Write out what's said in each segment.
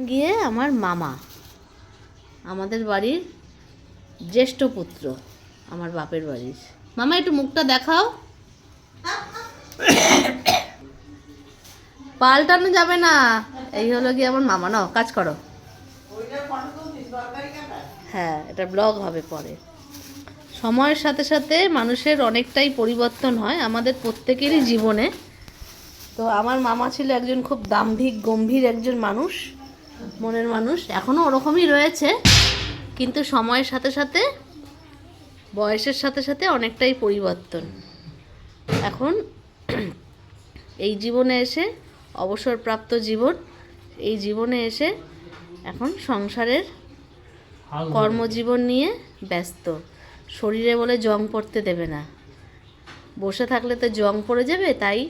গিয়ে আমার মামা, আমাদের বাড়ির জ্যেষ্ঠ পুত্র, আমার বাপের বাড়ির। মামা একটু মুখটা দেখাও। পাল্টানো যাবে না। এই হলো কি আমার মামা। নাও কাজ করো। হ্যাঁ, এটা ব্লগ হবে পরে। সময়ের সাথে সাথে মানুষের অনেকটাই পরিবর্তন হয় আমাদের প্রত্যেকেরই জীবনে। তো আমার মামা ছিল একজন খুব দাম্ভিক গম্ভীর একজন মানুষ, মনের মানুষ। এখনও ওরকমই রয়েছে, কিন্তু সময়ের সাথে সাথে, বয়সের সাথে সাথে অনেকটাই পরিবর্তন। এখন এই জীবনে এসে, অবসরপ্রাপ্ত জীবন, এই জীবনে এসে এখন সংসারের কর্মজীবন নিয়ে ব্যস্ত। শরীরে বলে জং পড়তে দেবে না, বসে থাকলে তো জং পড়ে যাবে, তাই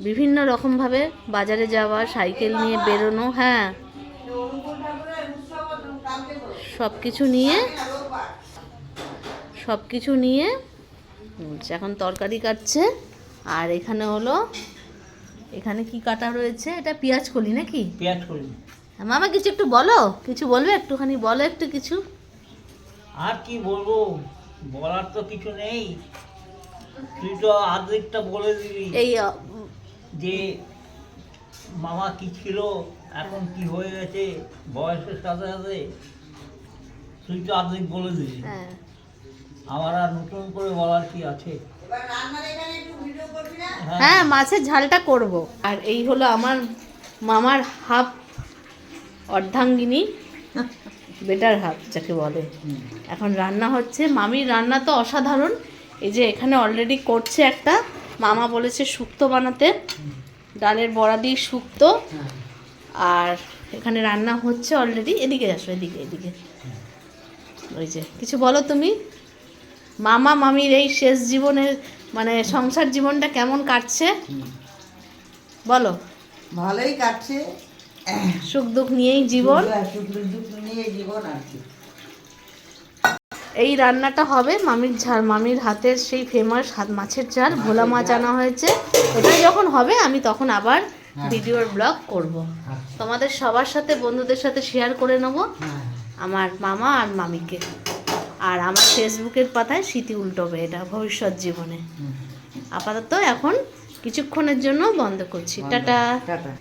বিভিন্ন রকমভাবে বাজারে যাওয়া, সাইকেল নিয়ে বেরোনো, হ্যাঁ, সব কিছু নিয়ে এখন তরকারি কাটছে। আর এখানে হলো, এখানে কি কাটা রয়েছে, এটা পেঁয়াজ কলি নাকি? পেঁয়াজ কলি। মামা কিছু একটু বলো, কিছু বলবে, একটুখানি বলো একটু কিছু। আর কি বলবো, বলার তো কিছু নেই। তুই তো আর্ধেকটা বলে দিবি এই যে মামা কি ছিল, এখন কি হয়ে গেছে বয়সের সাথে সাথে। তুই তো আর্ধেক বলে দিবি। হ্যাঁ, আমার আর নতুন করে বলার কি আছে? হ্যাঁ, মাছের ঝালটা করব। আর এই হলো আমার মামার হাফ অর্ধাঙ্গিনী, বেটার হাফ যাকে বলে। এখন রান্না হচ্ছে, মামির রান্না তো অসাধারণ। এই যে এখানে অলরেডি করছে একটা, মামা বলেছে শুক্তো বানাতে, ডালের বড়া দিয়ে শুক্তো। আর এখানে রান্না হচ্ছে অলরেডি। এদিকে আসো, এদিকে এদিকে। ওই যে কিছু বলো তুমি, মামা মামির এই শেষ জীবনের মানে সংসার জীবনটা কেমন কাটছে বলো। ভালোই কাটছে, সুখ দুঃখ নিয়েই জীবন। সুখ দুঃখ নিয়ে জীবন আর কি। এই রান্নাটা হবে মামির হাতের সেই ফেমাস মাছের ঝাল, ভোলা মাছ আনা হয়েছে। এটা যখন হবে আমি তখন আবার ভিডিওর ব্লগ করব, তোমাদের সবার সাথে, বন্ধুদের সাথে শেয়ার করে নেব আমার মামা আর মামিকে। আর আমার ফেসবুকের পাতায় স্মৃতি উল্টোবে, এটা ভবিষ্যৎ জীবনে। আপাতত এখন কিছুক্ষণের জন্য বন্ধ করছি। টাটা। টাটা।